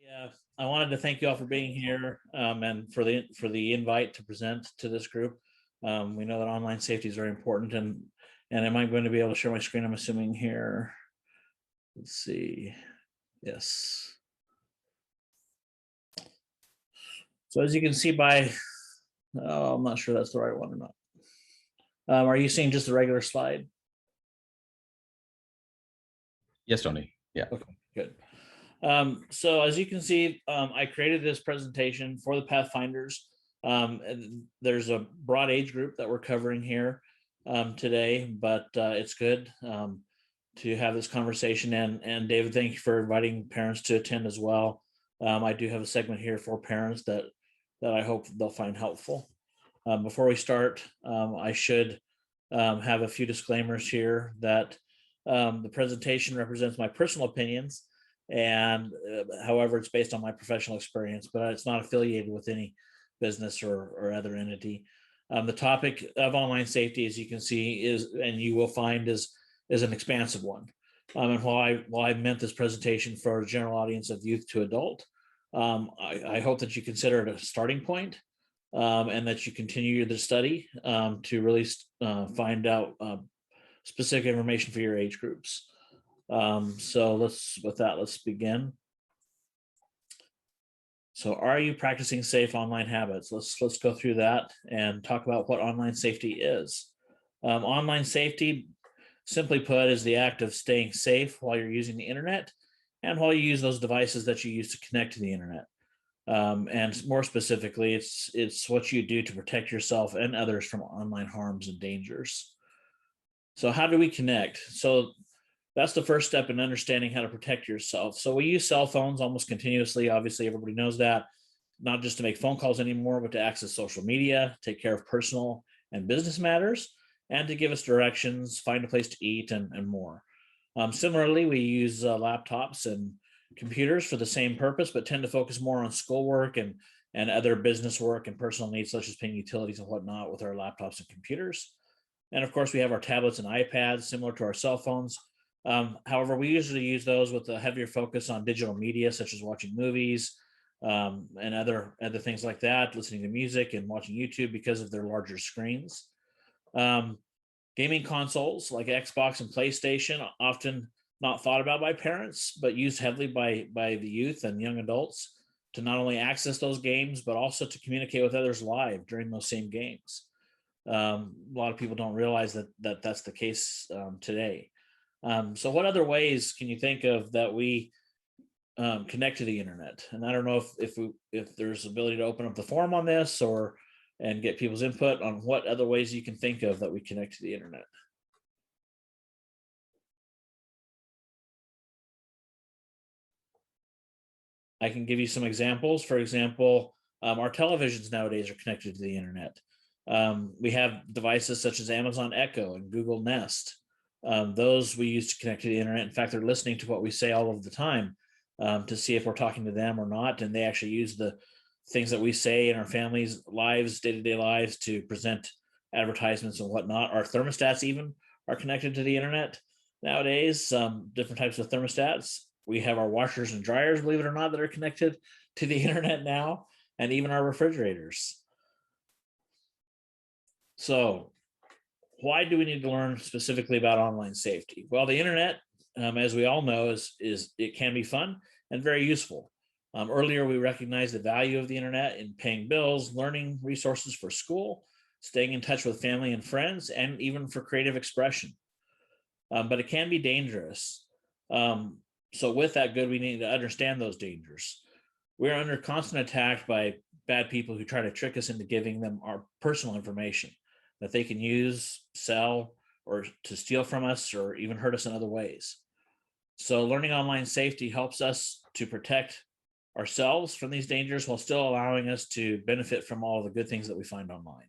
Yeah, I wanted to thank you all for being here and for the invite to present to this group. We know that online safety is very important, and am I going to be able to share my screen? I'm assuming here. Let's see. Yes. So as you can see by, oh, I'm not sure that's the right one or not. Are you seeing just the regular slide? Yes, Tony. Yeah. Okay, good. So as you can see, I created this presentation for the Pathfinders. And there's a broad age group that we're covering here today, but it's good to have this conversation. And David, thank you for inviting parents to attend as well. I do have a segment here for parents that I hope they'll find helpful. Before we start, I should have a few disclaimers here that the presentation represents my personal opinions, and however, it's based on my professional experience, but it's not affiliated with any business or other entity. The topic of online safety, as you can see, is, and you will find, is an expansive one. And while I meant this presentation for a general audience of youth to adult, I hope that you consider it a starting point, and that you continue the study to really find out specific information for your age groups. So let's begin. So are you practicing safe online habits? Let's go through that and talk about what online safety is. Online safety, simply put, is the act of staying safe while you're using the internet and while you use those devices that you use to connect to the internet. And more specifically, it's what you do to protect yourself and others from online harms and dangers. So how do we connect? So that's the first step in understanding how to protect yourself. So we use cell phones almost continuously. Obviously, everybody knows that, not just to make phone calls anymore, but to access social media, take care of personal and business matters, and to give us directions, find a place to eat, and more. Similarly, we use laptops and computers for the same purpose, but tend to focus more on schoolwork and other business work and personal needs, such as paying utilities and whatnot with our laptops and computers. And of course, we have our tablets and iPads, similar to our cell phones. However, we usually use those with a heavier focus on digital media, such as watching movies and other things like that, listening to music and watching YouTube because of their larger screens. Gaming consoles like Xbox and PlayStation, often not thought about by parents, but used heavily by the youth and young adults to not only access those games, but also to communicate with others live during those same games. A lot of people don't realize that that's the case today. So what other ways can you think of that we connect to the internet? And I don't know if there's ability to open up the forum on this and get people's input on what other ways you can think of that we connect to the internet. I can give you some examples. For example, our televisions nowadays are connected to the internet. We have devices such as Amazon Echo and Google Nest. Those we use to connect to the internet. In fact, they're listening to what we say all of the time to see if we're talking to them or not. And they actually use the things that we say in our families' lives, day-to-day lives, to present advertisements and whatnot. Our thermostats even are connected to the internet nowadays. Different types of thermostats. We have our washers and dryers, believe it or not, that are connected to the internet now, and even our refrigerators. So why do we need to learn specifically about online safety? Well, the internet, as we all know, is it can be fun and very useful. Earlier, we recognized the value of the internet in paying bills, learning resources for school, staying in touch with family and friends, and even for creative expression. But it can be dangerous. So with that good, we need to understand those dangers. We're under constant attack by bad people who try to trick us into giving them our personal information that they can use, sell, or to steal from us, or even hurt us in other ways. So learning online safety helps us to protect ourselves from these dangers while still allowing us to benefit from all the good things that we find online.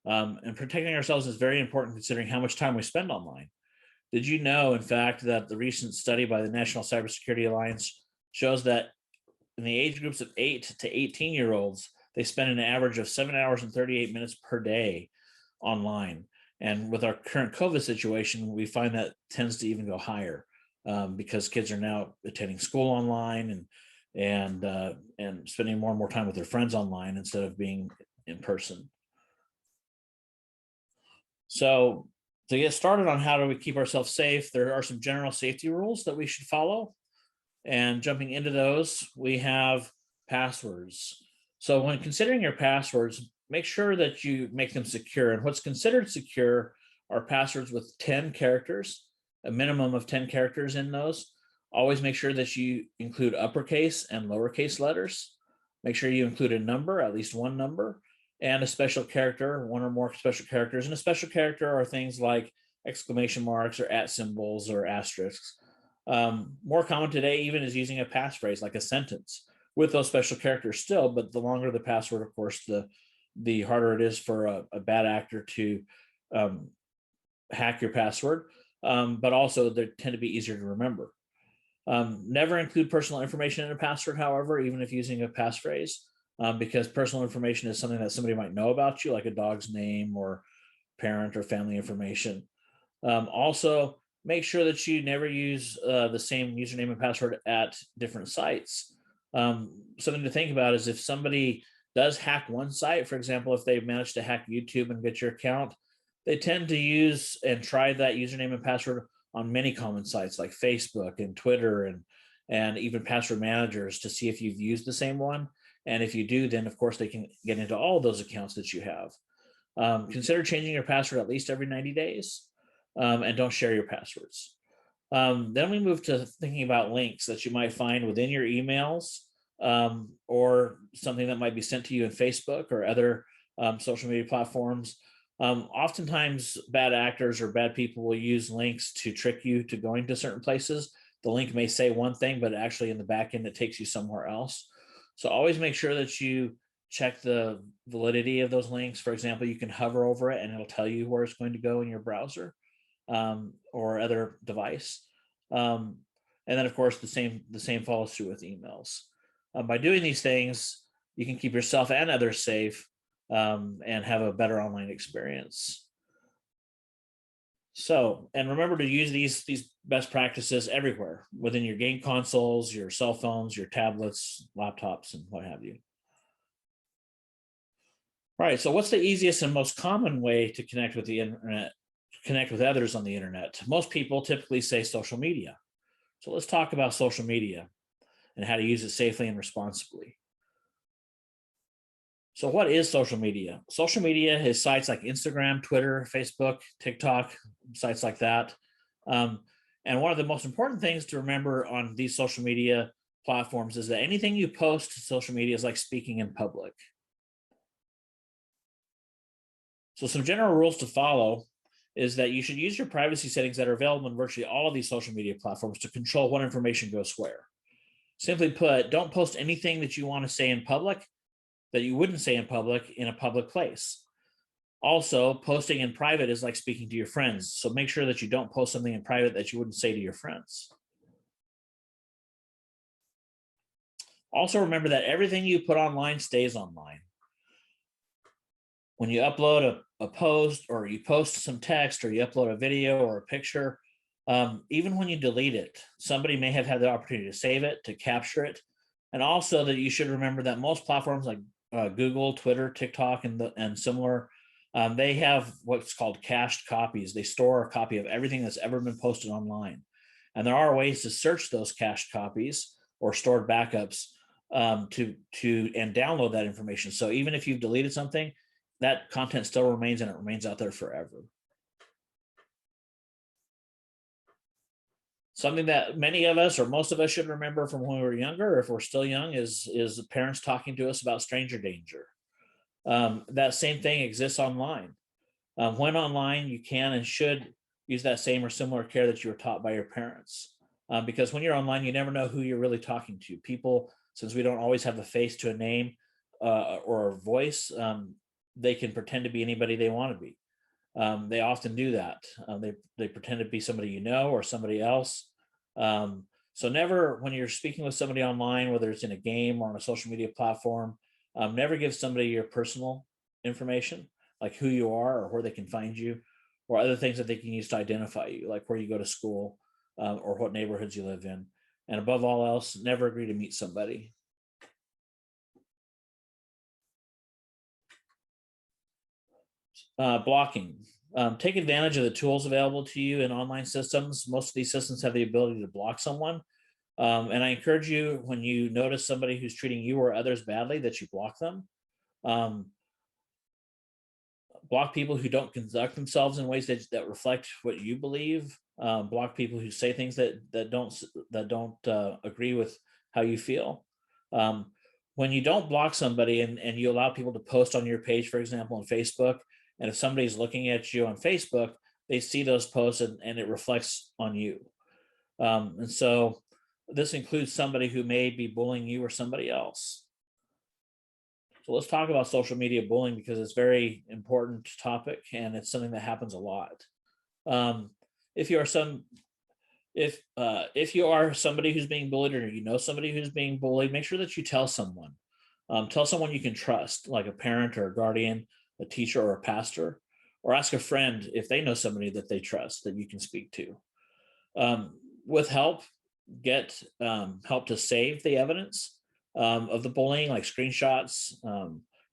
And protecting ourselves is very important considering how much time we spend online. Did you know, in fact, that the recent study by the National Cybersecurity Alliance shows that in the age groups of 8 to 18-year-olds, they spend an average of 7 hours and 38 minutes per day online. And with our current COVID situation, we find that tends to even go higher because kids are now attending school online and spending more and more time with their friends online instead of being in person. So to get started on how do we keep ourselves safe, there are some general safety rules that we should follow. And jumping into those, we have passwords. So when considering your passwords, make sure that you make them secure. And what's considered secure are passwords with 10 characters, a minimum of 10 characters in those. Always make sure that you include uppercase and lowercase letters. Make sure you include a number, at least one number, and a special character, one or more special characters. And a special character are things like exclamation marks or @ symbols or asterisks. More common today even is using a passphrase like a sentence with those special characters still, but the longer the password, of course, the harder it is for a bad actor to hack your password, but also they tend to be easier to remember. Never include personal information in a password, however, even if using a passphrase, because personal information is something that somebody might know about you, like a dog's name or parent or family information. Also, make sure that you never use the same username and password at different sites. Something to think about is if somebody does hack one site, for example, if they've managed to hack YouTube and get your account, they tend to use and try that username and password on many common sites like Facebook and Twitter and even password managers to see if you've used the same one. And if you do, then of course they can get into all of those accounts that you have. Consider changing your password at least every 90 days, and don't share your passwords. Then we move to thinking about links that you might find within your emails, or something that might be sent to you in Facebook or other social media platforms. Oftentimes, bad actors or bad people will use links to trick you to going to certain places. The link may say one thing, but actually in the back end, it takes you somewhere else. So always make sure that you check the validity of those links. For example, you can hover over it and it'll tell you where it's going to go in your browser, or other device. And then, of course, the same follows through with emails. By doing these things, you can keep yourself and others safe, and have a better online experience. So, and remember to use these best practices everywhere within your game consoles, your cell phones, your tablets, laptops, and what have you. All right. So, what's the easiest and most common way to connect with the internet, connect with others on the internet? Most people typically say social media. So, let's talk about social media and how to use it safely and responsibly. So, what is social media? Social media is sites like Instagram, Twitter, Facebook, TikTok, sites like that. And one of the most important things to remember on these social media platforms is that anything you post to social media is like speaking in public. So, some general rules to follow is that you should use your privacy settings that are available in virtually all of these social media platforms to control what information goes where. Simply put, don't post anything that you want to say in public that you wouldn't say in public in a public place. Also, posting in private is like speaking to your friends. So make sure that you don't post something in private that you wouldn't say to your friends. Also, remember that everything you put online stays online. When you upload a post, or you post some text, or you upload a video or a picture, even when you delete it, somebody may have had the opportunity to save it, to capture it. And also that you should remember that most platforms like Google, Twitter, TikTok, and similar, they have what's called cached copies. They store a copy of everything that's ever been posted online. And there are ways to search those cached copies or stored backups, and download that information. So even if you've deleted something, that content still remains, and it remains out there forever. Something that many of us, or most of us, should remember from when we were younger, or if we're still young, is parents talking to us about stranger danger. That same thing exists online. When online, you can and should use that same or similar care that you were taught by your parents. Because when you're online, you never know who you're really talking to. People, since we don't always have a face to a name, or a voice, they can pretend to be anybody they want to be. They often do that. They pretend to be somebody you know or somebody else. So never, when you're speaking with somebody online, whether it's in a game or on a social media platform, never give somebody your personal information, like who you are or where they can find you, or other things that they can use to identify you, like where you go to school, or what neighborhoods you live in. And above all else, never agree to meet somebody. Blocking. Take advantage of the tools available to you in online systems. Most of these systems have the ability to block someone. And I encourage you, when you notice somebody who's treating you or others badly, that you block them. Block people who don't conduct themselves in ways that reflect what you believe. Block people who say things that don't agree with how you feel. When you don't block somebody and you allow people to post on your page, for example, on Facebook, and if somebody's looking at you on Facebook, they see those posts and it reflects on you. And so this includes somebody who may be bullying you or somebody else. So let's talk about social media bullying, because it's a very important topic and it's something that happens a lot. If you are somebody who's being bullied, or you know somebody who's being bullied, make sure that you tell someone. Tell someone you can trust, like a parent or a guardian, a teacher or a pastor, or ask a friend if they know somebody that they trust that you can speak to. With help, get help to save the evidence of the bullying, like screenshots,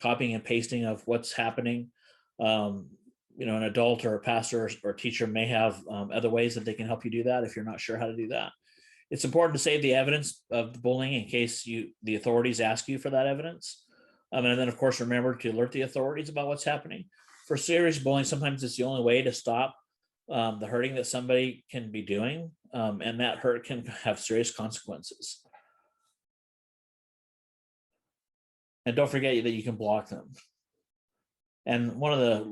copying and pasting of what's happening. An adult or a pastor or teacher may have other ways that they can help you do that if you're not sure how to do that. It's important to save the evidence of the bullying in case the authorities ask you for that evidence. And then, of course, remember to alert the authorities about what's happening. For serious bullying, sometimes it's the only way to stop the hurting that somebody can be doing, and that hurt can have serious consequences. And don't forget that you can block them. And one of the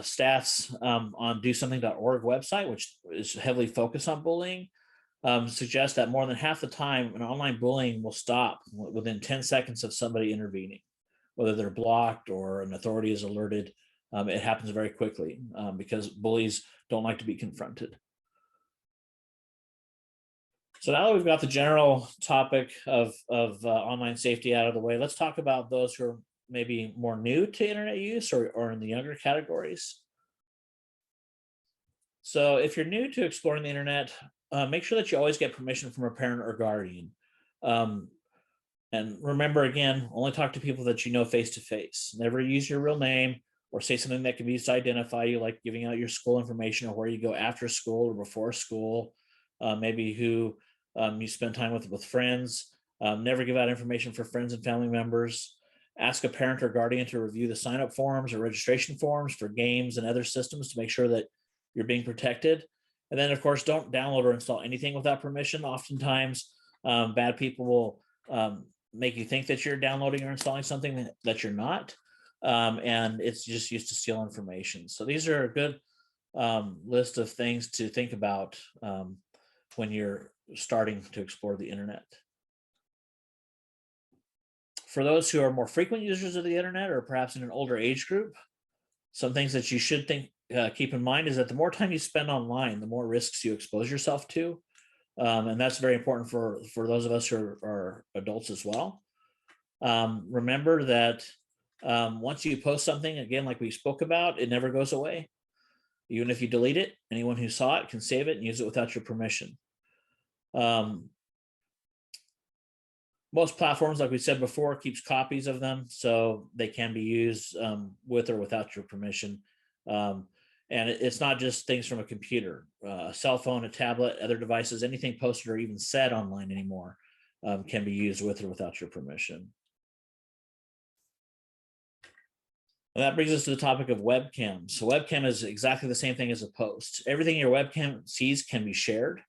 stats on DoSomething.org website, which is heavily focused on bullying, suggests that more than half the time an online bullying will stop within 10 seconds of somebody intervening, whether they're blocked or an authority is alerted. It happens very quickly because bullies don't like to be confronted. So now that we've got the general topic of online safety out of the way, let's talk about those who are maybe more new to internet use or in the younger categories. So if you're new to exploring the internet, make sure that you always get permission from a parent or guardian. And remember, again, only talk to people that you know face to face. Never use your real name or say something that can be used to identify you, like giving out your school information or where you go after school or before school, maybe who you spend time with friends. Never give out information for friends and family members. Ask a parent or guardian to review the sign-up forms or registration forms for games and other systems to make sure that you're being protected. And then, of course, don't download or install anything without permission. Oftentimes, bad people will make you think that you're downloading or installing something that you're not. And it's just used to steal information. So these are a good list of things to think about when you're starting to explore the internet. For those who are more frequent users of the internet, or perhaps in an older age group, some things that you should keep in mind is that the more time you spend online, the more risks you expose yourself to. And that's very important for those of us who are adults as well. Remember that once you post something, again, like we spoke about, it never goes away. Even if you delete it, anyone who saw it can save it and use it without your permission. Most platforms, like we said before, keeps copies of them, so they can be used with or without your permission. And it's not just things from a computer, a cell phone, a tablet, other devices, anything posted or even said online anymore can be used with or without your permission. And that brings us to the topic of webcams. So webcam is exactly the same thing as a post. Everything your webcam sees can be shared.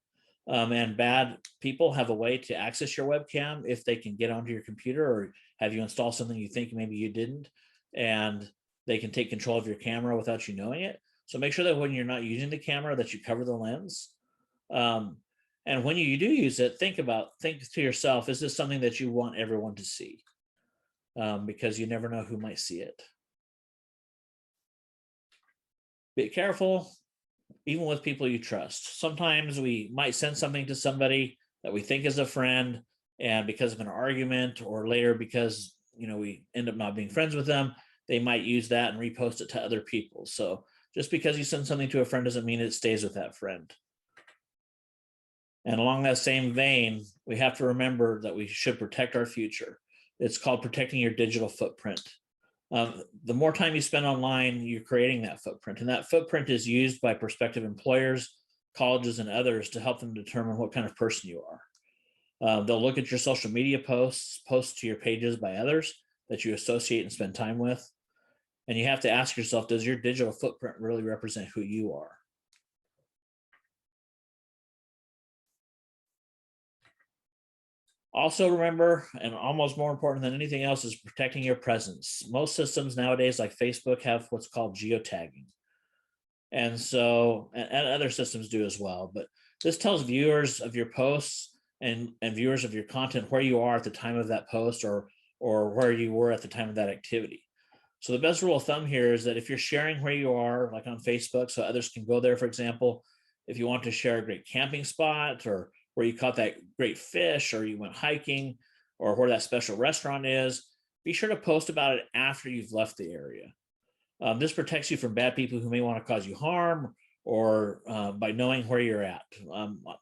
And bad people have a way to access your webcam if they can get onto your computer or have you install something you think maybe you didn't, and they can take control of your camera without you knowing it. So make sure that when you're not using the camera that you cover the lens. And when you do use it, think to yourself, is this something that you want everyone to see? Because you never know who might see it. Be careful, even with people you trust. Sometimes we might send something to somebody that we think is a friend, and because of an argument or later because we end up not being friends with them, they might use that and repost it to other people. So just because you send something to a friend doesn't mean it stays with that friend. And along that same vein, we have to remember that we should protect our future. It's called protecting your digital footprint. The more time you spend online, you're creating that footprint. And that footprint is used by prospective employers, colleges, and others to help them determine what kind of person you are. They'll look at your social media posts to your pages by others that you associate and spend time with. And you have to ask yourself, does your digital footprint really represent who you are? Also remember, and almost more important than anything else, is protecting your presence. Most systems nowadays, like Facebook, have what's called geotagging. And so, and other systems do as well, but this tells viewers of your posts and viewers of your content where you are at the time of that post, or where you were at the time of that activity. So the best rule of thumb here is that if you're sharing where you are, like on Facebook, so others can go there, for example, if you want to share a great camping spot, or where you caught that great fish, or you went hiking, or where that special restaurant is, be sure to post about it after you've left the area. This protects you from bad people who may want to cause you harm, or by knowing where you're at.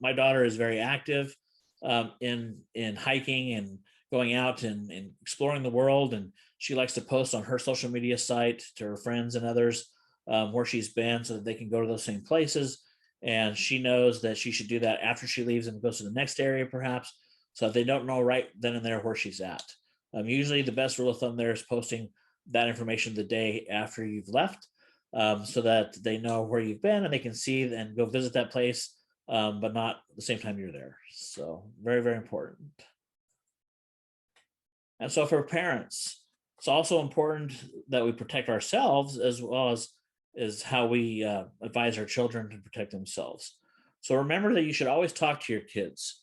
My daughter is very active in hiking and going out and exploring the world, and she likes to post on her social media site to her friends and others where she's been, so that they can go to those same places. And she knows that she should do that after she leaves and goes to the next area, perhaps, so that they don't know right then and there where she's at. Usually the best rule of thumb there is posting that information the day after you've left, so that they know where you've been and they can see and go visit that place, but not the same time you're there. So very, very important. And so for parents, it's also important that we protect ourselves, as well as how we advise our children to protect themselves. So remember that you should always talk to your kids.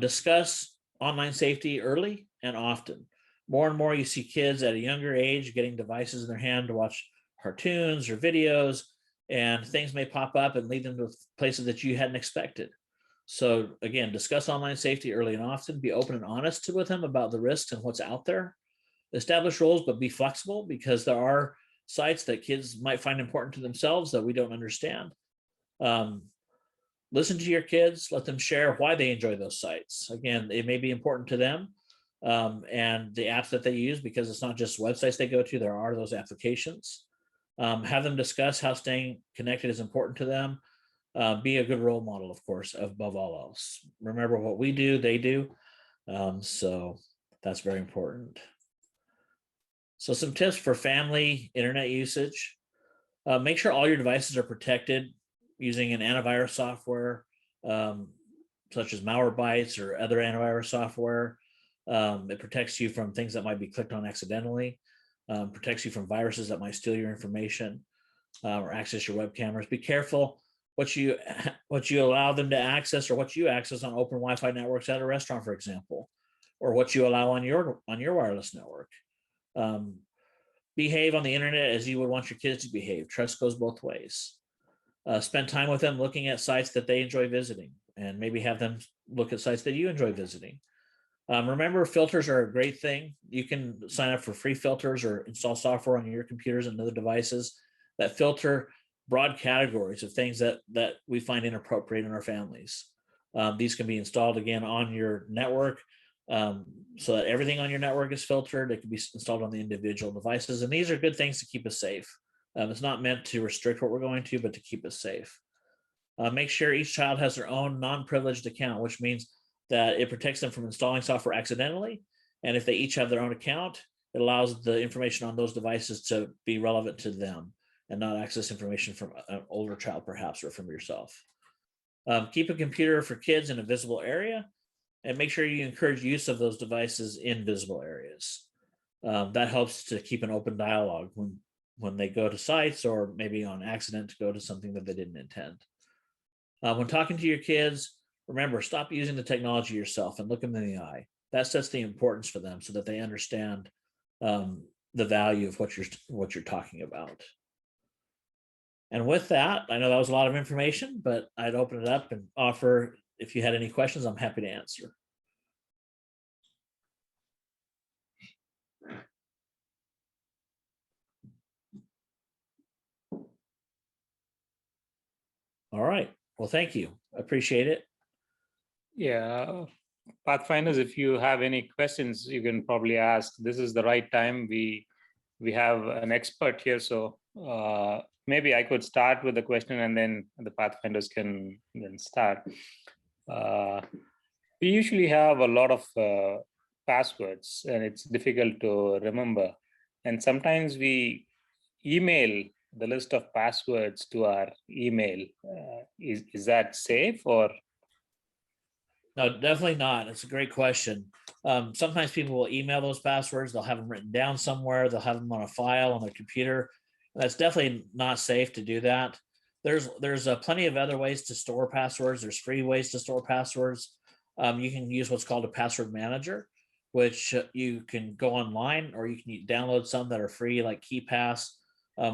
Discuss online safety early and often. More and more you see kids at a younger age getting devices in their hand to watch cartoons or videos, and things may pop up and lead them to places that you hadn't expected. So again, discuss online safety early and often. Be open and honest with them about the risks and what's out there. Establish rules, but be flexible, because there are sites that kids might find important to themselves that we don't understand. Listen to your kids, let them share why they enjoy those sites. Again, it may be important to them, and the apps that they use, because it's not just websites they go to, there are those applications. Have them discuss how staying connected is important to them. Be a good role model, of course, above all else. Remember, what we do, they do. So that's very important. So some tips for family internet usage. Make sure all your devices are protected using an antivirus software, such as Malwarebytes or other antivirus software. It protects you from things that might be clicked on accidentally, protects you from viruses that might steal your information or access your web cameras. Be careful what you allow them to access, or what you access on open Wi-Fi networks at a restaurant, for example, or what you allow on your wireless network. Behave on the internet as you would want your kids to behave. Trust goes both ways. Spend time with them looking at sites that they enjoy visiting, and maybe have them look at sites that you enjoy visiting. Remember, filters are a great thing. You can sign up for free filters or install software on your computers and other devices that filter broad categories of things that we find inappropriate in our families. These can be installed again on your network, so that everything on your network is filtered. It can be installed on the individual devices, and these are good things to keep us safe. It's not meant to restrict what we're going to, but to keep us safe. Make sure each child has their own non-privileged account, which means that it protects them from installing software accidentally. And if they each have their own account, it allows the information on those devices to be relevant to them and not access information from an older child, perhaps, or from yourself. Keep a computer for kids in a visible area, and make sure you encourage use of those devices in visible areas. That helps to keep an open dialogue when they go to sites, or maybe on accident to go to something that they didn't intend. When talking to your kids, remember, stop using the technology yourself and look them in the eye. That sets the importance for them, so that they understand the value of what you're talking about. And with that, I know that was a lot of information, but I'd open it up and offer, if you had any questions, I'm happy to answer. All right. Well, thank you. I appreciate it. Yeah, Pathfinders, if you have any questions, you can probably ask. This is the right time. We have an expert here, so maybe I could start with the question and then the Pathfinders can then start. We usually have a lot of passwords and it's difficult to remember. And sometimes we email the list of passwords to our email. Is that safe or? No, definitely not. It's a great question. Sometimes people will email those passwords. They'll have them written down somewhere. They'll have them on a file on their computer. That's definitely not safe to do that. There's plenty of other ways to store passwords. There's free ways to store passwords. You can use what's called a password manager, which you can go online, or you can download some that are free, like KeyPass,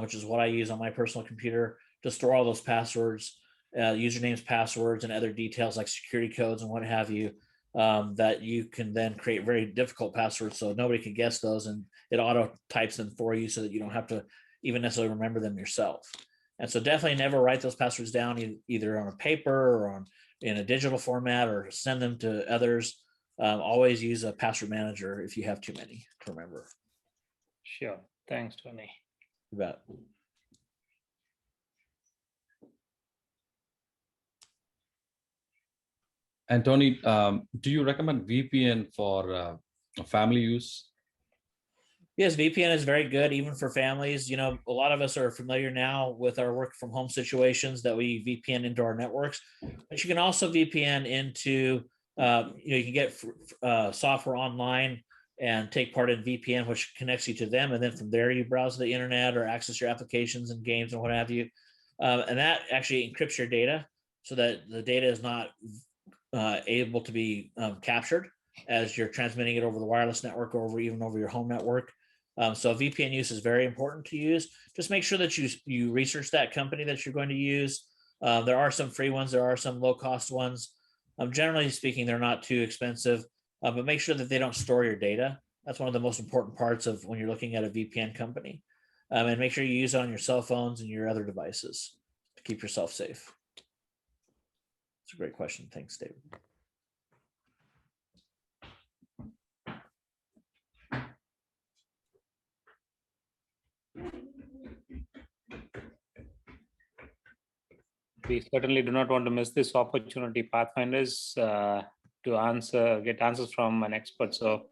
which is what I use on my personal computer to store all those passwords, usernames, passwords, and other details like security codes and what have you, that you can then create very difficult passwords so nobody can guess those, and it auto types them for you so that you don't have to even necessarily remember them yourself. And so definitely never write those passwords down either on a paper or in a digital format, or send them to others. Always use a password manager if you have too many to remember. Sure. Thanks, Tony. You bet. And Tony, do you recommend VPN for family use? Yes, VPN is very good, even for families. You know, a lot of us are familiar now with our work from home situations that we VPN into our networks, but you can also VPN into, you can get software online and take part in VPN, which connects you to them. And then from there, you browse the internet or access your applications and games and what have you. And that actually encrypts your data so that the data is not able to be captured as you're transmitting it over the wireless network or even over your home network. So VPN use is very important to use. Just make sure that you research that company that you're going to use. There are some free ones. There are some low cost ones. Generally speaking, they're not too expensive, but make sure that they don't store your data. That's one of the most important parts of when you're looking at a VPN company. And make sure you use it on your cell phones and your other devices to keep yourself safe. It's a great question. Thanks, David. We certainly do not want to miss this opportunity, Pathfinders, to get answers from an expert. So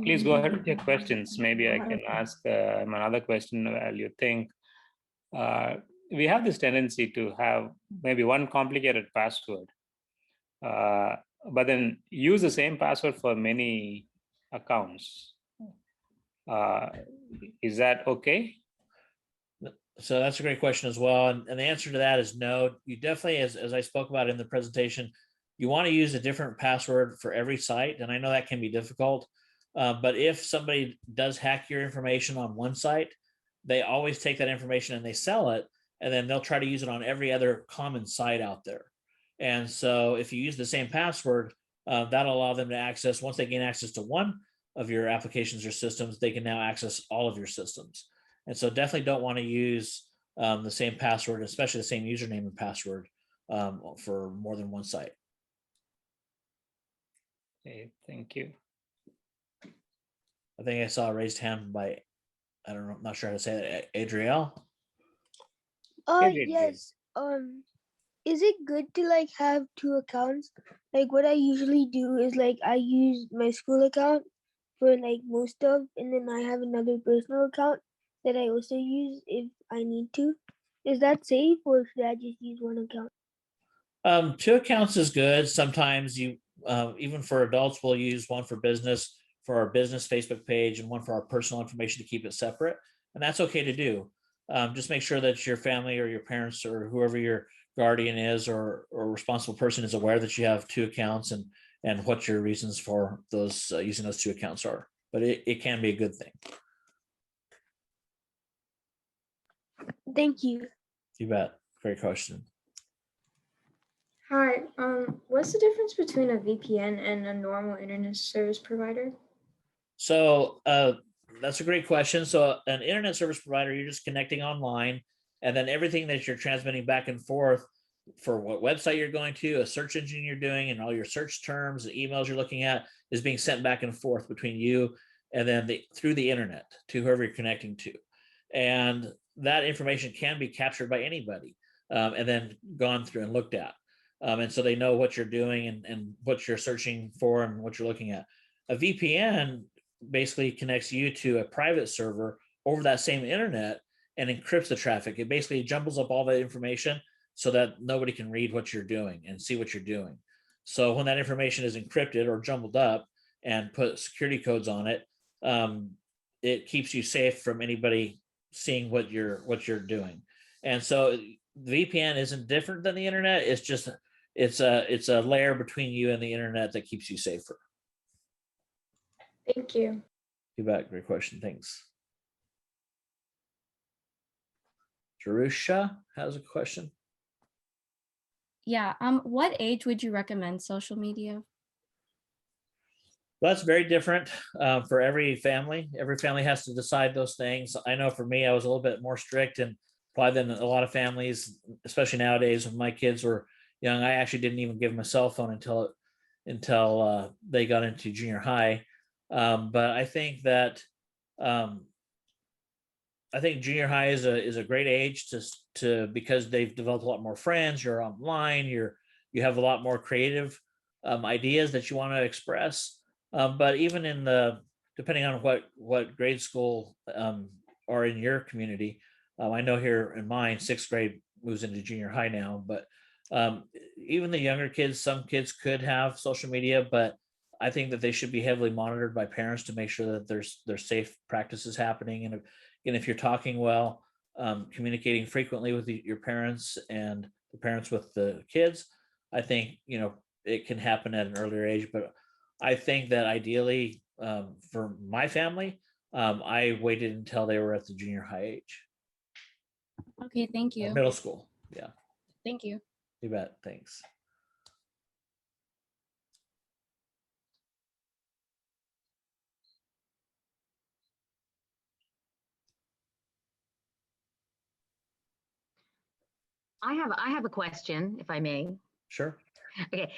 please go ahead with your questions. Maybe I can ask another question while you think. We have this tendency to have maybe one complicated password, but then use the same password for many accounts. Is that okay? So that's a great question as well. And the answer to that is no. You definitely, as I spoke about in the presentation, you want to use a different password for every site. And I know that can be difficult, but if somebody does hack your information on one site, they always take that information and they sell it, and then they'll try to use it on every other common site out there. And so if you use the same password, that'll allow them to access, once they gain access to one of your applications or systems, they can now access all of your systems. And so definitely don't want to use the same password, especially the same username and password for more than one site. Okay, thank you. I think I saw a raised hand by, I don't know, I'm not sure how to say that, Adriel. Yes. Is it good to like have two accounts? Like what I usually do is like I use my school account for like most of, and then I have another personal account that I also use if I need to. Is that safe, or should I just use one account? Two accounts is good. Sometimes you, even for adults, we'll use one for business, for our business Facebook page, and one for our personal information to keep it separate. And that's okay to do. Just make sure that your family or your parents or whoever your guardian is or responsible person is aware that you have two accounts and what your reasons for those using those two accounts are. But it can be a good thing. Thank you. You bet. Great question. Hi, what's the difference between a VPN and a normal internet service provider? So that's a great question. So an internet service provider, you're just connecting online, and then everything that you're transmitting back and forth, for what website you're going to, a search engine you're doing, and all your search terms and emails you're looking at is being sent back and forth between you and then through the internet to whoever you're connecting to. And that information can be captured by anybody, and then gone through and looked at. And so they know what you're doing and what you're searching for and what you're looking at. A VPN basically connects you to a private server over that same internet and encrypts the traffic. It basically jumbles up all the information so that nobody can read what you're doing and see what you're doing. So when that information is encrypted or jumbled up and put security codes on it, it keeps you safe from anybody seeing what you're doing. And so the VPN isn't different than the internet. It's just it's a layer between you and the internet that keeps you safer. Thank you. You bet. Great question. Thanks. Jerusha has a question. Yeah. What age would you recommend social media? Well, that's very different for every family. Every family has to decide those things. I know for me, I was a little bit more strict and probably than a lot of families, especially nowadays when my kids were young. I actually didn't even give them a cell phone until they got into junior high. But I think that I think junior high is a great age to because they've developed a lot more friends. You're online. You have a lot more creative ideas that you want to express. But even in depending on what grade school are in your community, I know here in mine, 6th grade moves into junior high now. But even the younger kids, some kids could have social media, but I think that they should be heavily monitored by parents to make sure that there's safe practices happening. And if you're talking well, communicating frequently with your parents and the parents with the kids, I think it can happen at an earlier age. But I think that ideally, for my family, I waited until they were at the junior high age. Okay, thank you. Middle school. Yeah. Thank you. You bet. Thanks. I have a question, if I may. Sure. Okay.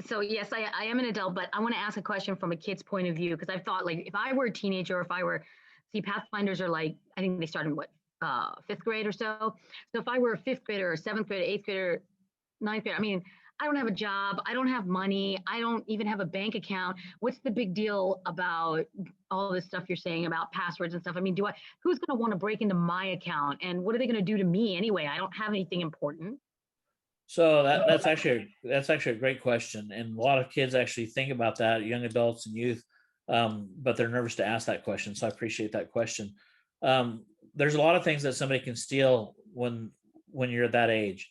So yes, I am an adult, but I want to ask a question from a kid's point of view, because I've thought, like, if I were a teenager, if I were, Pathfinders are like, I think they start in what, 5th grade or so. So if I were a 5th grader or 7th grader, 8th grader, 9th grader, I mean, I don't have a job, I don't have money, I don't even have a bank account. What's the big deal about all this stuff you're saying about passwords and stuff? I mean, who's going to want to break into my account, and what are they going to do to me anyway? I don't have anything important. So that's actually a great question, and a lot of kids actually think about that, young adults and youth, but they're nervous to ask that question. So I appreciate that question. There's a lot of things that somebody can steal when you're that age.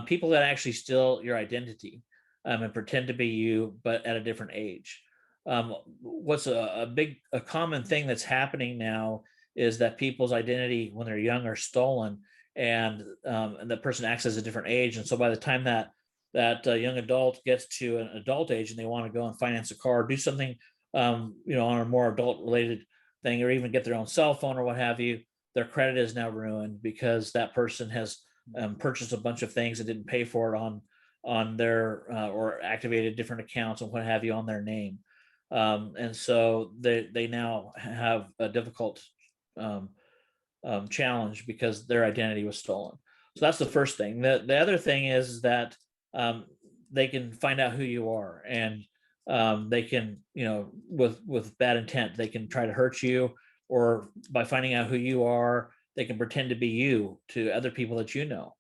People that actually steal your identity and pretend to be you, but at a different age. What's a common thing that's happening now is that people's identity when they're young are stolen, and the person acts as a different age. And so by the time that young adult gets to an adult age and they want to go and finance a car, do something, on a more adult related thing, or even get their own cell phone or what have you, their credit is now ruined because that person has purchased a bunch of things and didn't pay for it on their or activated different accounts and what have you on their name. And so they now have a difficult challenge because their identity was stolen. So that's the first thing. The other thing is that they can find out who you are, and they can, with bad intent, they can try to hurt you, or by finding out who you are, they can pretend to be you to other people that you know,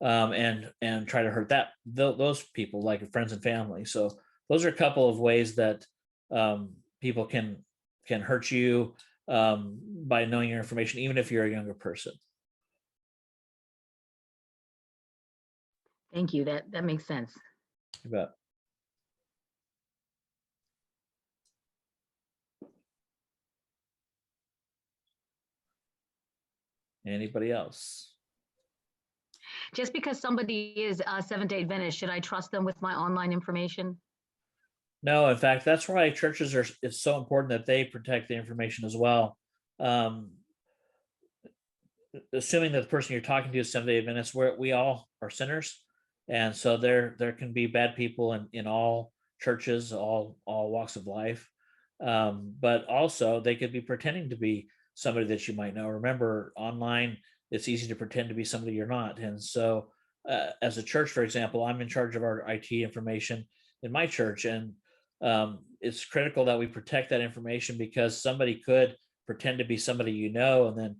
and try to hurt those people, like friends and family. So those are a couple of ways that people can hurt you by knowing your information, even if you're a younger person. Thank you. That makes sense. You bet. Anybody else? Just because somebody is Seventh-day Adventist, should I trust them with my online information? No, in fact, that's why churches it's so important that they protect the information as well. assuming that the person you're talking to is Seventh-day Adventist, we all are sinners, and so there can be bad people in all churches, all walks of life, but also they could be pretending to be somebody that you might know. Remember, online it's easy to pretend to be somebody you're not, and so as a church, for example, I'm in charge of our IT information in my church, and it's critical that we protect that information because somebody could pretend to be somebody you know, and then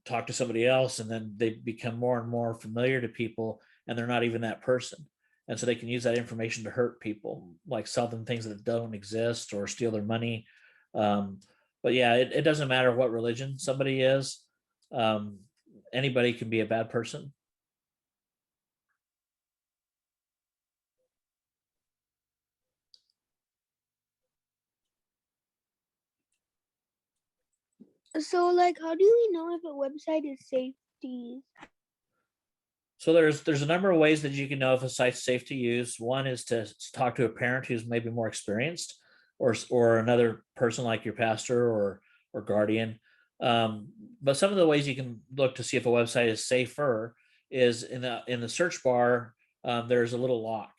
talk to somebody else, and then they become more and more familiar to people, and they're not even that person. And so they can use that information to hurt people, like sell them things that don't exist or steal their money. But yeah, it doesn't matter what religion somebody is. Anybody can be a bad person. So like, how do we know if a website is safe to use? So there's a number of ways that you can know if a site's safe to use. One is to talk to a parent who's maybe more experienced, or another person like your pastor or guardian. But some of the ways you can look to see if a website is safer is in the search bar. There's a little lock.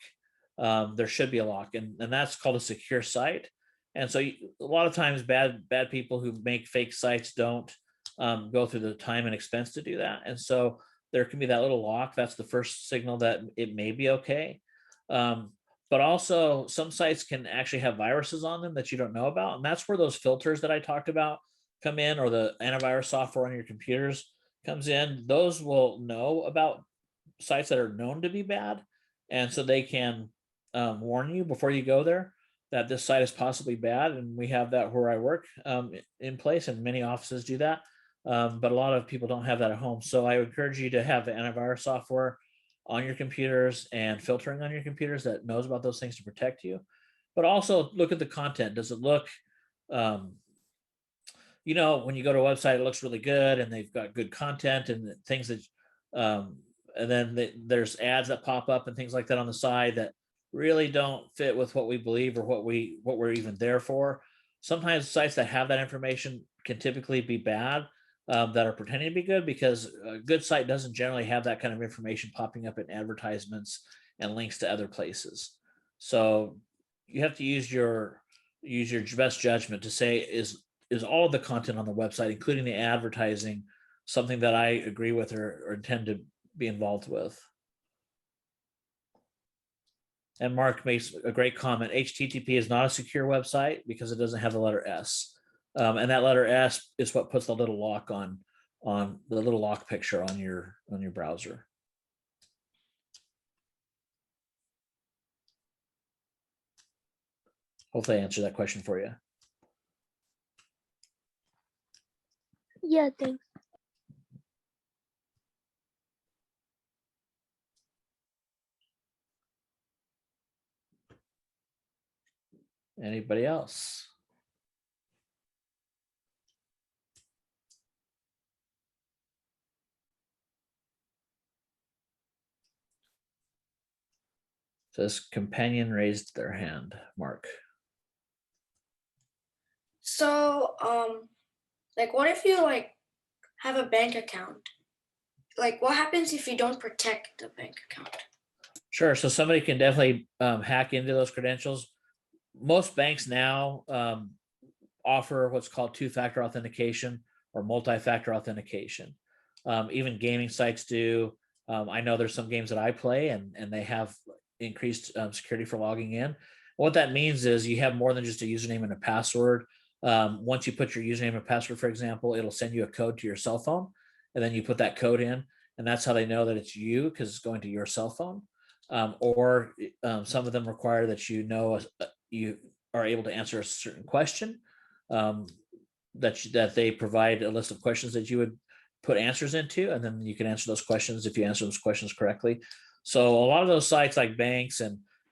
There should be a lock, and that's called a secure site. And so a lot of times bad people who make fake sites don't go through the time and expense to do that, and so there can be that little lock. That's the first signal that it may be okay. But also some sites can actually have viruses on them that you don't know about. And that's where those filters that I talked about come in, or the antivirus software on your computers comes in. Those will know about sites that are known to be bad. And so they can warn you before you go there that this site is possibly bad. And we have that where I work in place, and many offices do that. But a lot of people don't have that at home. So I would encourage you to have the antivirus software on your computers and filtering on your computers that knows about those things to protect you. But also look at the content. Does it look, when you go to a website, it looks really good and they've got good content and things that, and then there's ads that pop up and things like that on the side that really don't fit with what we believe or what we're even there for. Sometimes sites that have that information can typically be bad. That are pretending to be good, because a good site doesn't generally have that kind of information popping up in advertisements and links to other places. So you have to use your best judgment to say, is all of the content on the website, including the advertising, something that I agree with or intend to be involved with. And Mark makes a great comment. HTTP is not a secure website because it doesn't have the letter S. And that letter S is what puts the little lock on the little lock picture on your browser. Hopefully I answered that question for you. Yeah, thanks. Anybody else? Says companion raised their hand. Mark. So, like, what if you have a bank account? Like, what happens if you don't protect the bank account? Sure. So somebody can definitely hack into those credentials. Most banks now offer what's called two-factor authentication or multi-factor authentication. Even gaming sites do. I know there's some games that I play and they have increased security for logging in. What that means is you have more than just a username and a password. Once you put your username and password, for example, it'll send you a code to your cell phone, and then you put that code in, and that's how they know that it's you, because it's going to your cell phone. Or some of them require that you are able to answer a certain question, that they provide a list of questions that you would put answers into, and then you can answer those questions if you answer those questions correctly. So a lot of those sites like banks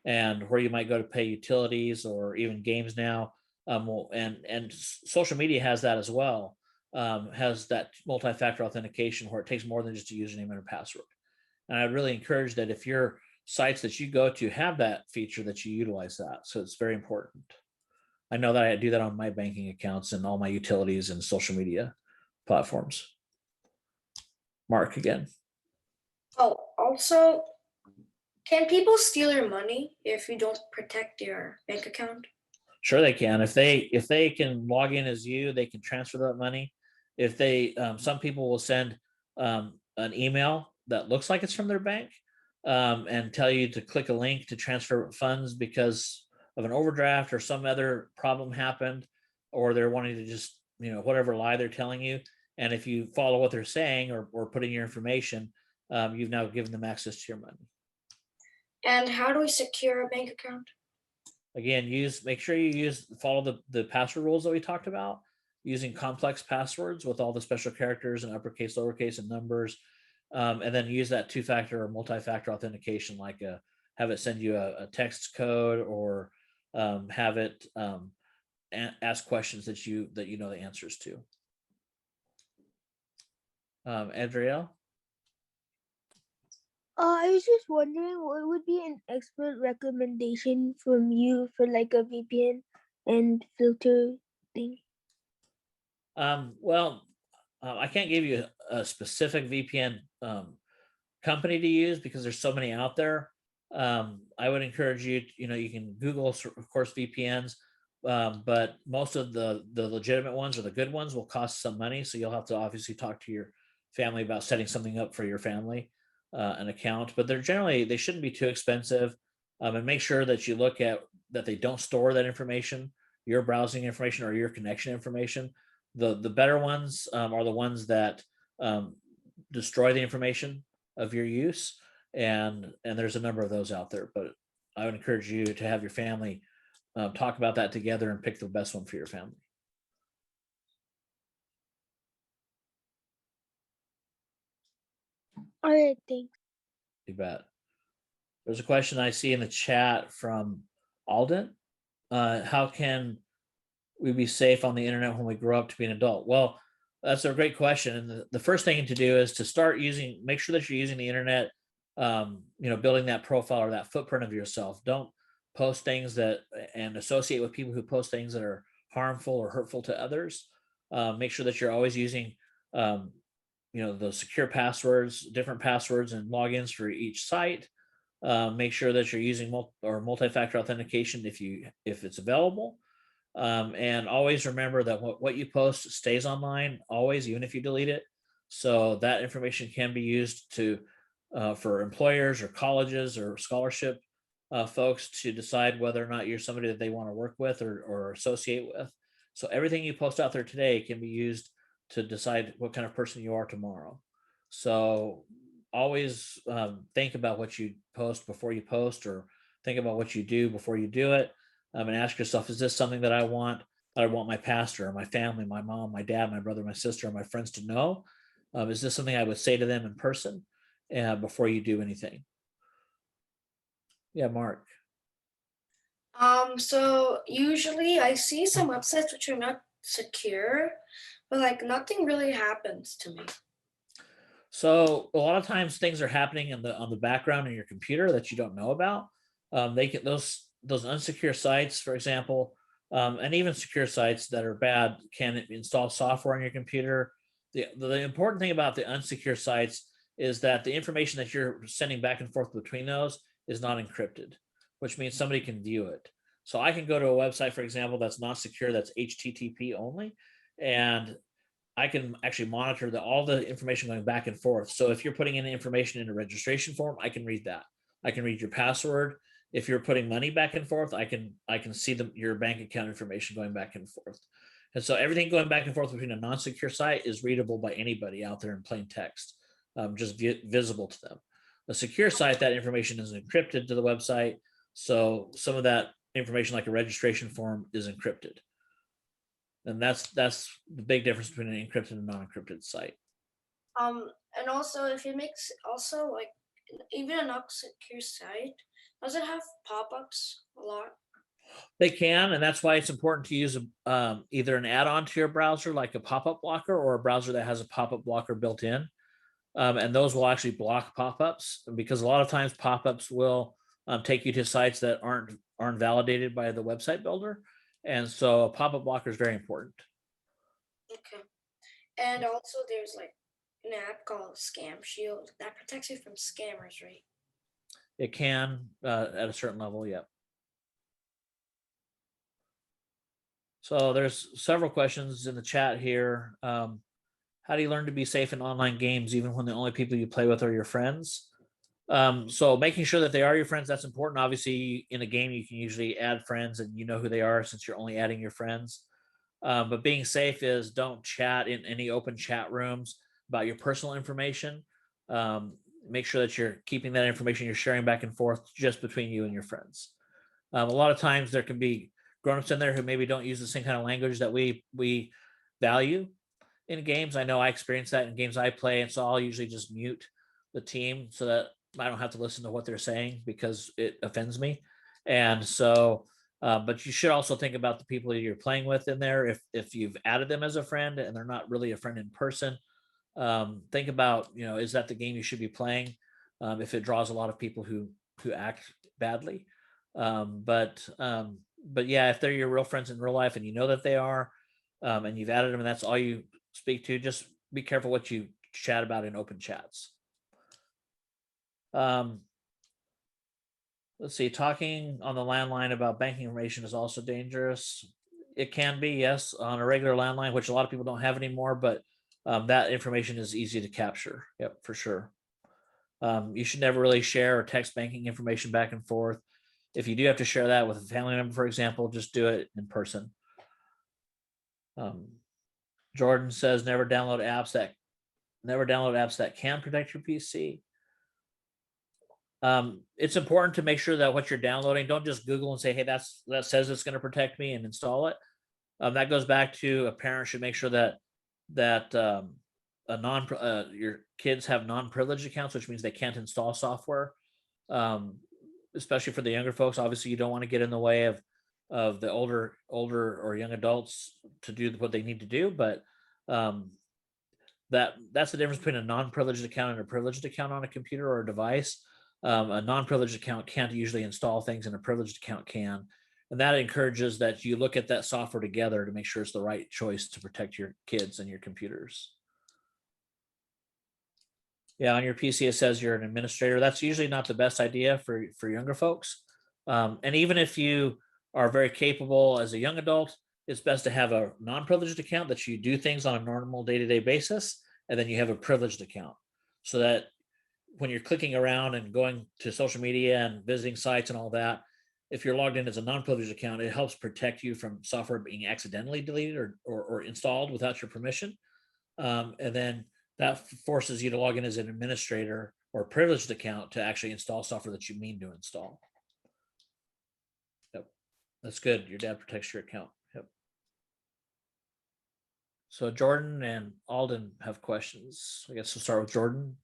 and where you might go to pay utilities or even games now, and social media has that as well, has that multi-factor authentication where it takes more than just a username and a password. And I'd really encourage that if your sites that you go to have that feature, that you utilize that. So it's very important. I know that I do that on my banking accounts and all my utilities and social media platforms. Mark again. Oh, also, can people steal your money if you don't protect your bank account? Sure, they can. If they can log in as you, they can transfer that money. If they, some people will send an email that looks like it's from their bank, and tell you to click a link to transfer funds because of an overdraft or some other problem happened, or they're wanting to just, whatever lie they're telling you. And if you follow what they're saying or put in your information, you've now given them access to your money. And how do we secure a bank account? Again, make sure you follow the password rules that we talked about, using complex passwords with all the special characters and uppercase, lowercase, and numbers, and then use that two-factor or multi-factor authentication, like have it send you a text code, or have it ask questions that you know the answers to. Adrielle? I was just wondering what would be an expert recommendation from you for like a VPN and filter thing? I can't give you a specific VPN company to use because there's so many out there. I would encourage you, you can Google, of course, VPNs, but most of the legitimate ones or the good ones will cost some money. So you'll have to obviously talk to your family about setting something up for your family, an account, but they shouldn't be too expensive. And make sure that you look at that they don't store that information, your browsing information or your connection information. The better ones are the ones that destroy the information of your use, and there's a number of those out there. But I would encourage you to have your family talk about that together and pick the best one for your family. All right, thanks. You bet. There's a question I see in the chat from Alden. How can we be safe on the internet when we grow up to be an adult? Well, that's a great question. And the first thing to do is to make sure that you're using the internet, building that profile or that footprint of yourself. Don't post things and associate with people who post things that are harmful or hurtful to others. Make sure that you're always using, those secure passwords, different passwords and logins for each site. Make sure that you're using multi-factor authentication if it's available. And always remember that what you post stays online always, even if you delete it. So that information can be used for employers or colleges or scholarship folks to decide whether or not you're somebody that they want to work with or associate with. So everything you post out there today can be used to decide what kind of person you are tomorrow. So always think about what you post before you post, or think about what you do before you do it. And ask yourself, is this something that I want my pastor or my family, my mom, my dad, my brother, my sister, or my friends to know? Is this something I would say to them in person before you do anything? Yeah, Mark. So usually I see some websites which are not secure, but like nothing really happens to me. So a lot of times things are happening on the background in your computer that you don't know about. They get those unsecure sites, for example, and even secure sites that are bad can install software on your computer. The important thing about the unsecure sites is that the information that you're sending back and forth between those is not encrypted, which means somebody can view it. So I can go to a website, for example, that's not secure, that's HTTP only, and I can actually monitor all the information going back and forth. So if you're putting in information in a registration form, I can read that. I can read your password. If you're putting money back and forth, I can see your bank account information going back and forth. And so everything going back and forth between a non-secure site is readable by anybody out there in plain text, just visible to them. A secure site, that information is encrypted to the website. So some of that information, like a registration form, is encrypted. And that's the big difference between an encrypted and non-encrypted site. And also if it makes also like even a not secure site, does it have pop-ups a lot? They can, and that's why it's important to use either an add-on to your browser, like a pop-up blocker, or a browser that has a pop-up blocker built in. And those will actually block pop-ups, because a lot of times pop-ups will take you to sites that aren't validated by the website builder. And so a pop-up blocker is very important. Okay. And also there's like an app called Scam Shield that protects you from scammers, right? It can at a certain level, yeah. So there's several questions in the chat here. How do you learn to be safe in online games, even when the only people you play with are your friends? So making sure that they are your friends, that's important. Obviously, in a game, you can usually add friends and you know who they are since you're only adding your friends. But being safe is don't chat in any open chat rooms about your personal information. Make sure that you're keeping that information you're sharing back and forth just between you and your friends. A lot of times there can be grown-ups in there who maybe don't use the same kind of language that we value in games. I know I experience that in games I play, and so I'll usually just mute the team so that I don't have to listen to what they're saying because it offends me. And so, but you should also think about the people that you're playing with in there. If you've added them as a friend and they're not really a friend in person, think about, is that the game you should be playing? If it draws a lot of people who act badly. But yeah, if they're your real friends in real life and you know that they are, and you've added them and that's all you speak to, just be careful what you chat about in open chats. Let's see, talking on the landline about banking information is also dangerous. It can be, yes, on a regular landline, which a lot of people don't have anymore, but that information is easy to capture. Yep, for sure. You should never really share or text banking information back and forth. If you do have to share that with a family member, for example, just do it in person. Jordan says never download apps that can protect your PC. It's important to make sure that what you're downloading, don't just Google and say, hey, that says it's going to protect me and install it. That goes back to a parent should make sure that your kids have non-privileged accounts, which means they can't install software. Especially for the younger folks, obviously you don't want to get in the way of the older or young adults to do what they need to do, but that's the difference between a non-privileged account and a privileged account on a computer or a device. A non-privileged account can't usually install things, and a privileged account can. And that encourages that you look at that software together to make sure it's the right choice to protect your kids and your computers. Yeah, on your PC, it says you're an administrator. That's usually not the best idea for younger folks. And even if you are very capable as a young adult, it's best to have a non-privileged account that you do things on a normal day-to-day basis, and then you have a privileged account so that when you're clicking around and going to social media and visiting sites and all that, if you're logged in as a non-privileged account, it helps protect you from software being accidentally deleted or installed without your permission. And then that forces you to log in as an administrator or a privileged account to actually install software that you mean to install. Yep, that's good. Your dad protects your account. Yep. So Jordan and Alden have questions. I guess we'll start with Jordan.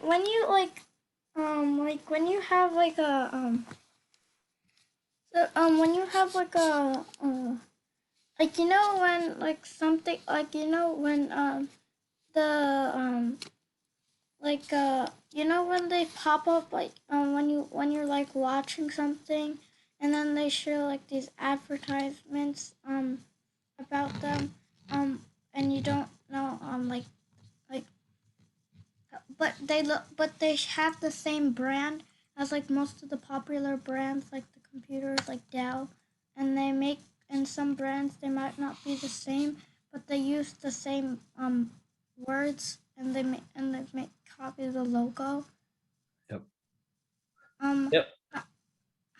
When you when you have like a when you have like a like when like something like when the when they pop up like when you're like watching something and then they show like these advertisements about them and you don't know but they have the same brand as like most of the popular brands like the computers like Dell, and some brands they might not be the same, but they use the same words and they make copy of the logo. Yep. Yep.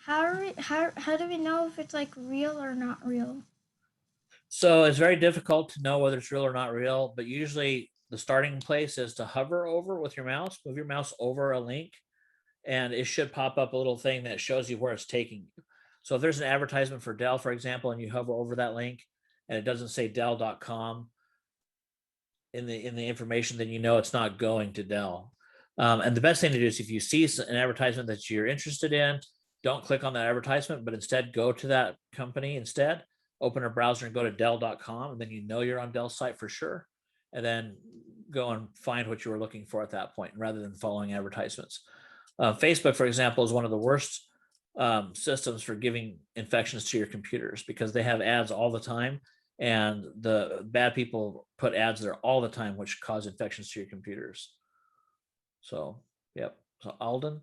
How do we know if it's like real or not real? So it's very difficult to know whether it's real or not real, but usually the starting place is to hover over with your mouse, move your mouse over a link, and it should pop up a little thing that shows you where it's taking you. So if there's an advertisement for Dell, for example, and you hover over that link and it doesn't say Dell.com in the information, then you know it's not going to Dell. And the best thing to do is if you see an advertisement that you're interested in, don't click on that advertisement, but instead go to that company instead. Open a browser and go to Dell.com, and then you know you're on Dell's site for sure. And then go and find what you were looking for at that point, rather than following advertisements. Facebook, for example, is one of the worst systems for giving infections to your computers because they have ads all the time, and the bad people put ads there all the time, which cause infections to your computers. So, yep. So Alden?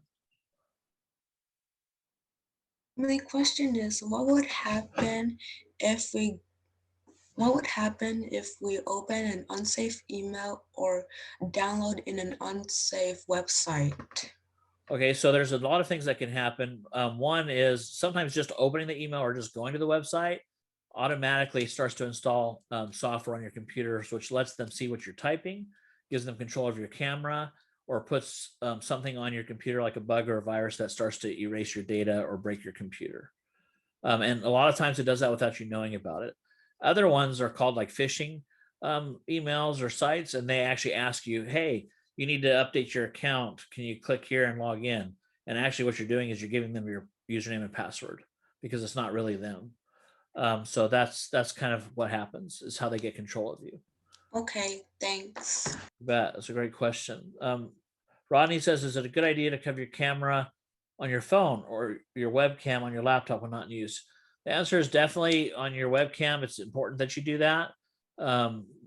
My question is, what would happen if we open an unsafe email or download in an unsafe website? Okay, so there's a lot of things that can happen. One is sometimes just opening the email or just going to the website automatically starts to install software on your computers, which lets them see what you're typing, gives them control of your camera, or puts something on your computer like a bug or a virus that starts to erase your data or break your computer. And a lot of times it does that without you knowing about it. Other ones are called like phishing emails or sites, and they actually ask you, hey, you need to update your account. Can you click here and log in? And actually what you're doing is you're giving them your username and password because it's not really them. So that's kind of what happens, is how they get control of you. Okay, thanks. You bet. That's a great question. Rodney says, is it a good idea to cover your camera on your phone or your webcam on your laptop when not in use? The answer is definitely on your webcam. It's important that you do that.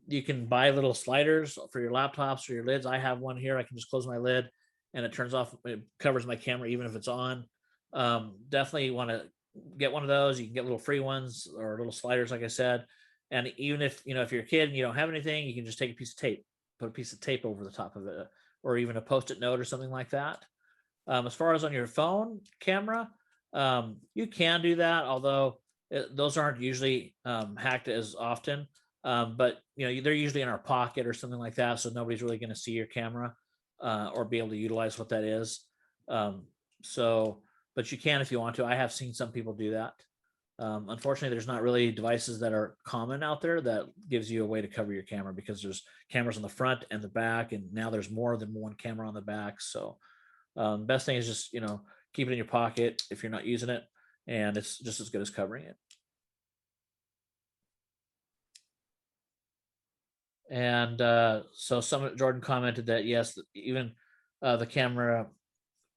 You can buy little sliders for your laptops or your lids. I have one here. I can just close my lid and it turns off. It covers my camera even if it's on. Definitely want to get one of those. You can get little free ones or little sliders, like I said. And even if if you're a kid and you don't have anything, you can just take a piece of tape, put a piece of tape over the top of it, or even a Post-it note or something like that. As far as on your phone camera, you can do that, although those aren't usually hacked as often. But they're usually in our pocket or something like that, so nobody's really going to see your camera or be able to utilize what that is. But you can if you want to. I have seen some people do that. Unfortunately, there's not really devices that are common out there that gives you a way to cover your camera, because there's cameras on the front and the back, and now there's more than one camera on the back. So best thing is just keep it in your pocket if you're not using it, and it's just as good as covering it. And so Jordan commented that yes, even the camera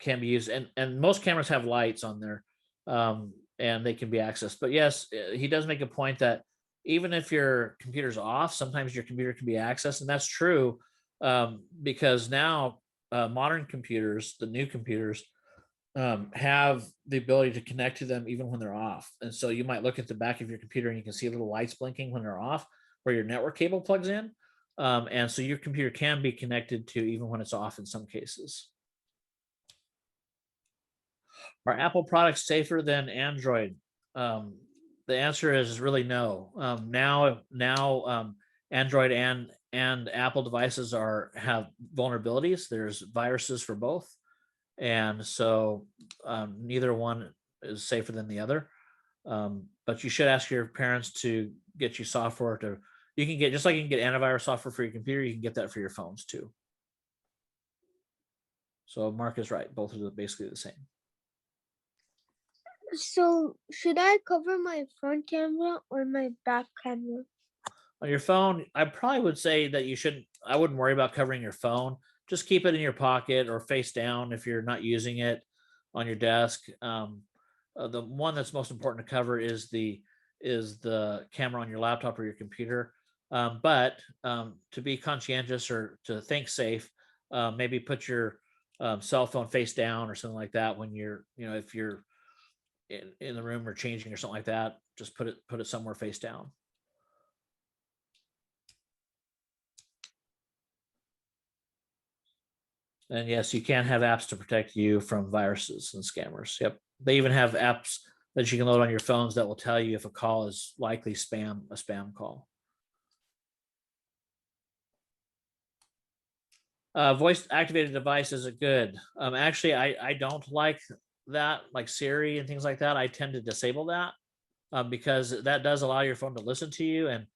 can be used, and most cameras have lights on there, and they can be accessed. But yes, he does make a point that even if your computer's off, sometimes your computer can be accessed, and that's true because now modern computers, the new computers, have the ability to connect to them even when they're off. And so you might look at the back of your computer and you can see little lights blinking when they're off, where your network cable plugs in. And so your computer can be connected to even when it's off in some cases. Are Apple products safer than Android? The answer is really no. Now Android and Apple devices have vulnerabilities. There's viruses for both, and so neither one is safer than the other. But you should ask your parents to get you software you can get, just like you can get antivirus software for your computer, you can get that for your phones too. So Mark is right. Both are basically the same. So should I cover my front camera or my back camera? On your phone, I probably would say that I wouldn't worry about covering your phone. Just keep it in your pocket or face down if you're not using it on your desk. The one that's most important to cover is the camera on your laptop or your computer. But to be conscientious or to think safe, maybe put your cell phone face down or something like that when you're, if you're in the room or changing or something like that, just put it somewhere face down. And yes, you can have apps to protect you from viruses and scammers. Yep. They even have apps that you can load on your phones that will tell you if a call is likely a spam call. Voice activated devices are good. Actually, I don't like that, like Siri and things like that. I tend to disable that because that does allow your phone to listen to you. And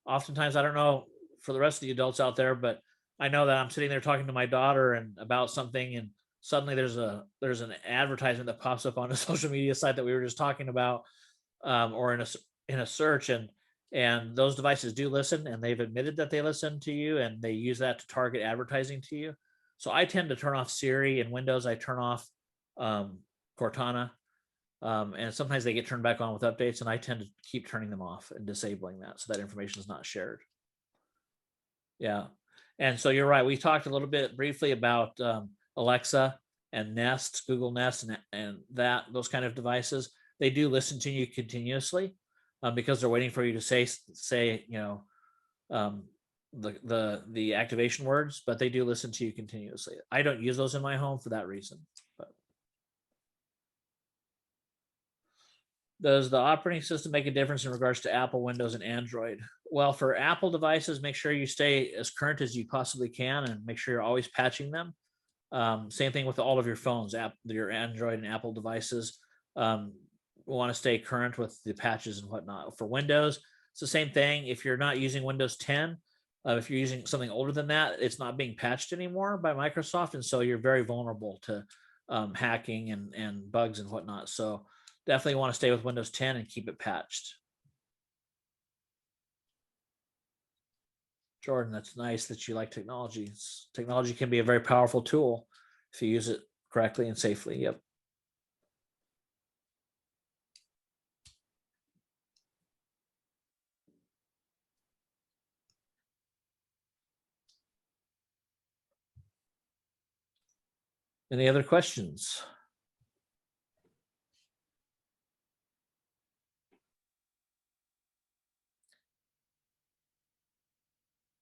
oftentimes, I don't know for the rest of the adults out there, but I know that I'm sitting there talking to my daughter and about something, and suddenly there's an advertisement that pops up on a social media site that we were just talking about, or in a search, and those devices do listen, and they've admitted that they listen to you, and they use that to target advertising to you. So I tend to turn off Siri. In Windows, I turn off Cortana. And sometimes they get turned back on with updates, and I tend to keep turning them off and disabling that so that information is not shared. Yeah. And so you're right. We talked a little bit briefly about Alexa and Nest, Google Nest, and those kind of devices. They do listen to you continuously because they're waiting for you to say the activation words, but they do listen to you continuously. I don't use those in my home for that reason. But does the operating system make a difference in regards to Apple, Windows, and Android? Well, for Apple devices, make sure you stay as current as you possibly can and make sure you're always patching them. Same thing with all of your phones, your Android and Apple devices. We want to stay current with the patches and whatnot. For Windows, it's the same thing. If you're not using Windows 10, if you're using something older than that, it's not being patched anymore by Microsoft. And so you're very vulnerable to hacking and bugs and whatnot. So definitely want to stay with Windows 10 and keep it patched. Jordan, that's nice that you like technology. Technology can be a very powerful tool if you use it correctly and safely. Yep. Any other questions?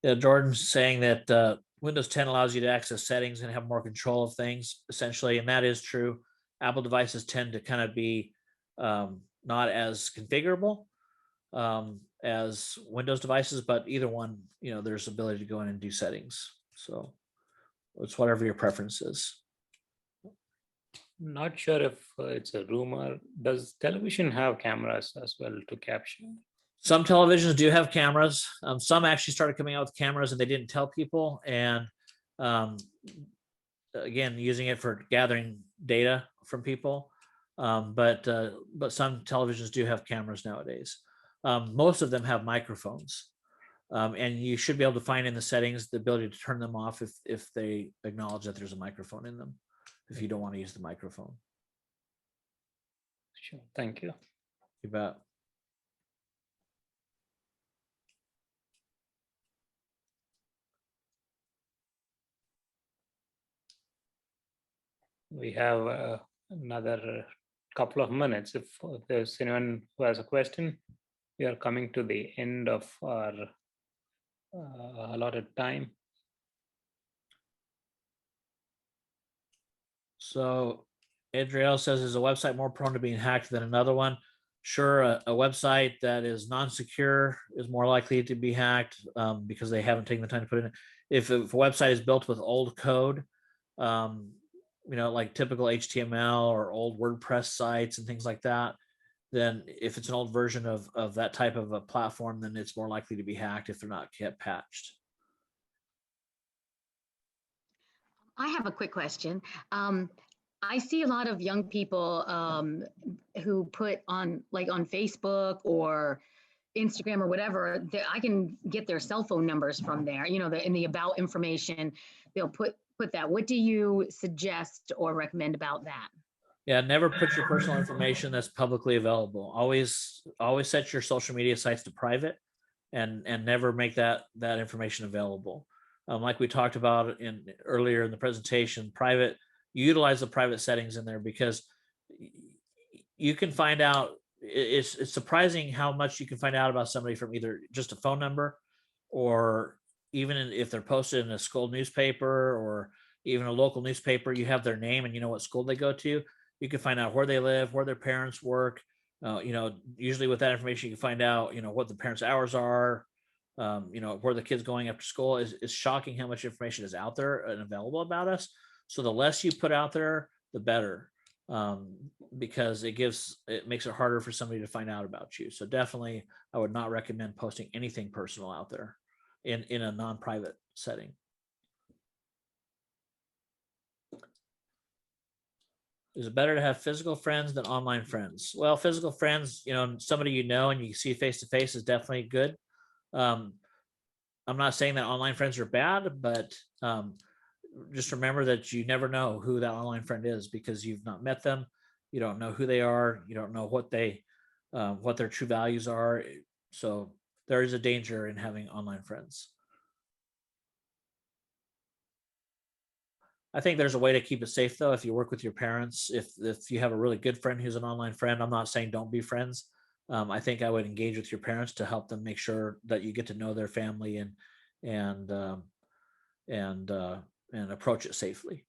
Yeah, Jordan's saying that Windows 10 allows you to access settings and have more control of things, essentially, and that is true. Apple devices tend to kind of be not as configurable as Windows devices, but either one, there's ability to go in and do settings. So it's whatever your preference is. Not sure if it's a rumor. Does television have cameras as well to capture? Some televisions do have cameras. Some actually started coming out with cameras and they didn't tell people. And again, using it for gathering data from people. But some televisions do have cameras nowadays. Most of them have microphones. And you should be able to find in the settings the ability to turn them off if they acknowledge that there's a microphone in them, if you don't want to use the microphone. Sure. Thank you. You bet. We have another couple of minutes. If there's anyone who has a question, we are coming to the end of our allotted time. So Adriel says, is a website more prone to being hacked than another one? Sure, a website that is non-secure is more likely to be hacked because they haven't taken the time to put it in. If a website is built with old code, like typical HTML or old WordPress sites and things like that, then if it's an old version of that type of a platform, then it's more likely to be hacked if they're not kept patched. I have a quick question. I see a lot of young people who put on Facebook or Instagram or whatever, I can get their cell phone numbers from there, in the about information, they'll put that. What do you suggest or recommend about that? Yeah, never put your personal information that's publicly available. Always set your social media sites to private and never make that information available. Like we talked about earlier in the presentation, utilize the private settings in there because you can find out, it's surprising how much you can find out about somebody from either just a phone number or even if they're posted in a school newspaper or even a local newspaper, you have their name and you know what school they go to. You can find out where they live, where their parents work. Usually with that information, you can find out, what the parents' hours are, where the kid's going after school. Is shocking how much information is out there and available about us. So the less you put out there, the better, because it makes it harder for somebody to find out about you. So definitely, I would not recommend posting anything personal out there in a non-private setting. Is it better to have physical friends than online friends? Well, physical friends, somebody and you see face to face is definitely good. I'm not saying that online friends are bad, but just remember that you never know who that online friend is because you've not met them. You don't know who they are. You don't know what their true values are. So there is a danger in having online friends. I think there's a way to keep it safe though. If you work with your parents, if you have a really good friend who's an online friend, I'm not saying don't be friends. I think I would engage with your parents to help them make sure that you get to know their family and approach it safely.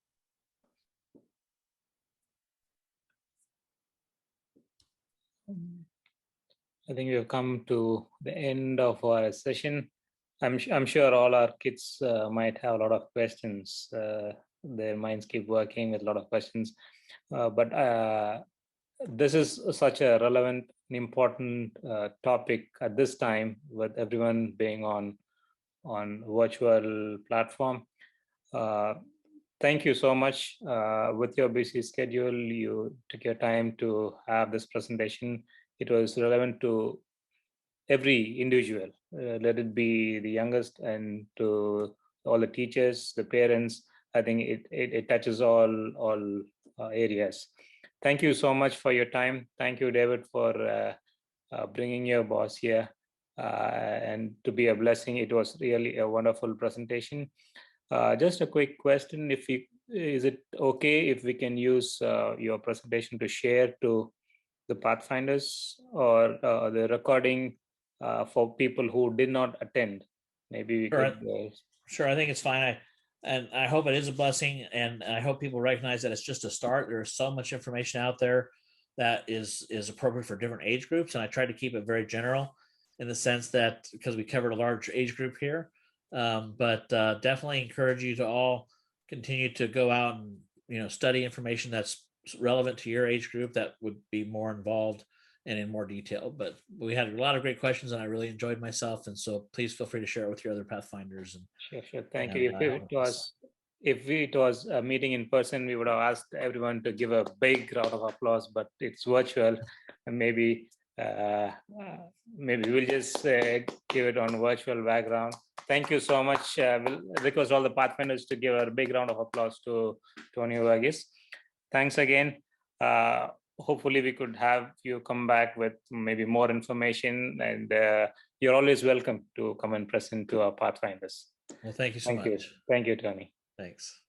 I think we've come to the end of our session. I'm sure all our kids might have a lot of questions. Their minds keep working with a lot of questions. But this is such a relevant and important topic at this time, with everyone being on virtual platform. Thank you so much. With your busy schedule, you took your time to have this presentation. It was relevant to every individual, let it be the youngest and to all the teachers, the parents. I think it touches all areas. Thank you so much for your time. Thank you, David, for bringing your boss here and to be a blessing. It was really a wonderful presentation. Just a quick question: is it okay if we can use your presentation to share to the Pathfinders, or the recording for people who did not attend? Maybe we Sure. could. Sure, I think it's fine. I hope it is a blessing, and I hope people recognize that it's just a start. There's so much information out there that is appropriate for different age groups, and I try to keep it very general in the sense that because we covered a large age group here, but definitely encourage you to all continue to go out and study information that's relevant to your age group that would be more involved and in more detail. But we had a lot of great questions, and I really enjoyed myself. And so please feel free to share it with your other Pathfinders. And Sure. Thank you. If it was a meeting in person, we would have asked everyone to give a big round of applause, but it's virtual, and maybe we'll just give it on virtual background. Thank you so much. We'll request all the Pathfinders to give a big round of applause to Tony Vargas. Thanks again. Hopefully we could have you come back with maybe more information, and you're always welcome to come and present to our Pathfinders. Well, thank you so much. Thank you, Tony. Thanks.